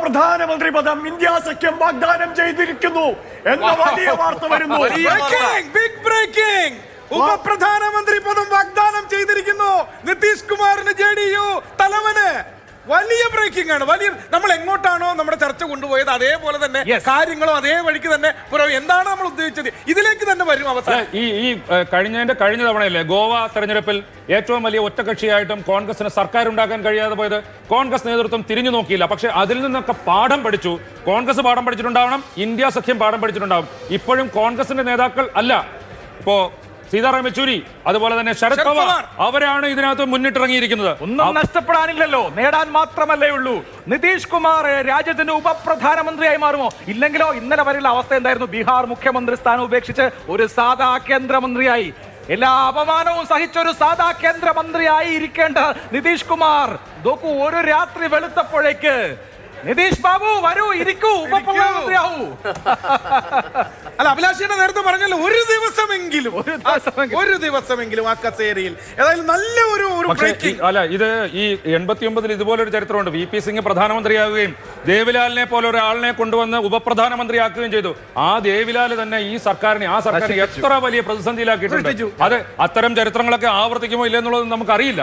പ്രധാനമന്ത്രി പദം ഇന്ത്യ സഖ്യം വാഗ്ദാനം ചെയ്തിരിക്കുന്നു എന്ന വലിയ വാർത്ത വരുന്നു. ഉപപ്രധാനമന്ത്രി പദം വാഗ്ദാനം ചെയ്തിരിക്കുന്നു നിതീഷ് കുമാറിന്, JDU തലവന്. വലിയ ബ്രേക്കിംഗ് ആണ്. വലിയ നമ്മൾ എങ്ങോട്ടാണോ നമ്മുടെ ചർച്ച കൊണ്ടുപോയത് അതേപോലെ തന്നെ കാര്യങ്ങളും അതേ വഴിക്ക് തന്നെ എന്താണ് നമ്മൾ ഉദ്ദേശിച്ചത് ഇതിലേക്ക് തന്നെ വരും അവസാനം. ഈ കഴിഞ്ഞ തവണയല്ലേ ഗോവ തെരഞ്ഞെടുപ്പിൽ ഏറ്റവും വലിയ ഒറ്റകക്ഷിയായിട്ടും കോൺഗ്രസിന് സർക്കാർ ഉണ്ടാക്കാൻ കഴിയാതെ പോയത്? കോൺഗ്രസ് നേതൃത്വം തിരിഞ്ഞു നോക്കിയില്ല. പക്ഷെ അതിൽ നിന്നൊക്കെ പാഠം പഠിച്ചു. കോൺഗ്രസ് പാഠം പഠിച്ചിട്ടുണ്ടാവണം, ഇന്ത്യ സഖ്യം പാഠം പഠിച്ചിട്ടുണ്ടാവും. ഇപ്പോഴും കോൺഗ്രസിന്റെ നേതാക്കൾ അല്ല, ഇപ്പോ സീതാറാം യെച്ചൂരി അതുപോലെ തന്നെ ശരത് പവാർ അവരാണ് ഇതിനകത്ത് മുന്നിട്ടിറങ്ങിയിരിക്കുന്നത്. ഒന്നും നഷ്ടപ്പെടാനില്ലല്ലോ, നേടാൻ മാത്രമല്ലേ ഉള്ളൂ. നിതീഷ് കുമാർ രാജ്യത്തിന്റെ ഉപപ്രധാനമന്ത്രിയായി മാറുമോ? ഇല്ലെങ്കിലോ ഇന്നലെ വരെയുള്ള അവസ്ഥ എന്തായിരുന്നു? ബീഹാർ മുഖ്യമന്ത്രി സ്ഥാനം ഉപേക്ഷിച്ച് ഒരു സാധാ കേന്ദ്രമന്ത്രിയായി, എല്ലാ അപമാനവും സഹിച്ചൊരു സാധാ കേന്ദ്രമന്ത്രിയായി ഇരിക്കേണ്ട നിതീഷ് കുമാർ നോക്കൂ, ഒരു രാത്രി വെളുത്തപ്പോഴേക്ക് നിതീഷ് ബാബു വരൂ, ഇരിക്കൂ, ഉപപ്രധാനമന്ത്രിയാവൂ. അല്ല, അഭിലാഷിയുടെ നേരത്തെ പറഞ്ഞല്ലോ ഒരു ദിവസമെങ്കിലും ആ കസേരയിൽ. ഏതായാലും നല്ല ഒരു അല്ല, ഇത് ഈ 89 ഇതുപോലൊരു ചരിത്രമുണ്ട്. VP സിംഗ് പ്രധാനമന്ത്രിയാവുകയും ദേവിലാലിനെ പോലെ ഒരാളിനെ കൊണ്ടുവന്ന് ഉപപ്രധാനമന്ത്രിയാക്കുകയും ചെയ്തു. ആ ദേവിലാൽ തന്നെ ഈ സർക്കാരിനെ എത്ര വലിയ പ്രതിസന്ധിയിലാക്കിയിട്ടുണ്ട്. അത് അത്തരം ചരിത്രങ്ങളൊക്കെ ആവർത്തിക്കുമോ ഇല്ലെന്നുള്ളത് നമുക്കറിയില്ല.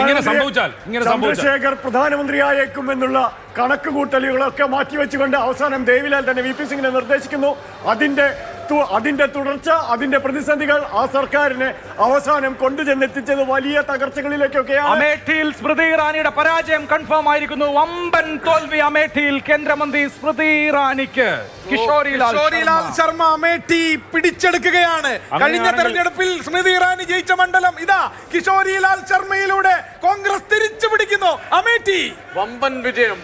ഇങ്ങനെ സംഭവിച്ചാൽ ചന്ദ്രശേഖർ പ്രധാനമന്ത്രിയായേക്കും എന്നുള്ള കണക്കുകൂട്ടലുകളൊക്കെ മാറ്റിവെച്ചുകൊണ്ട് അവസാനം ദേവിലാൽ തന്നെ VP സിംഗിനെ നിർദ്ദേശിക്കുന്നു. അതിന്റെ തുടർച്ച, അതിന്റെ പ്രതിസന്ധികൾ ആ സർക്കാരിനെ അവസാനം കൊണ്ടുചെന്നെത്തിച്ചത് വലിയ തകർച്ചകളിലേക്കൊക്കെയാണ്. അമേഠിയിൽ സ്മൃതി ഇറാനിയുടെ പരാജയം കൺഫേം ആയിരിക്കുന്നു. വമ്പൻ തോൽവി അമേഠിയിൽ കേന്ദ്രമന്ത്രി സ്മൃതി ഇറാനിക്ക്. കിഷോരിലാൽ ശർമ്മ അമേഠി പിടിച്ചെടുക്കുകയാണ്. കഴിഞ്ഞ തെരഞ്ഞെടുപ്പിൽ സ്മൃതി ഇറാനി ജയിച്ച മണ്ഡലം ഇതാ കിഷോരിലാൽ ശർമ്മയിലൂടെ കോൺഗ്രസ് തിരിച്ചു പിടിക്കുന്നു. അമേഠി വമ്പൻ വിജയം.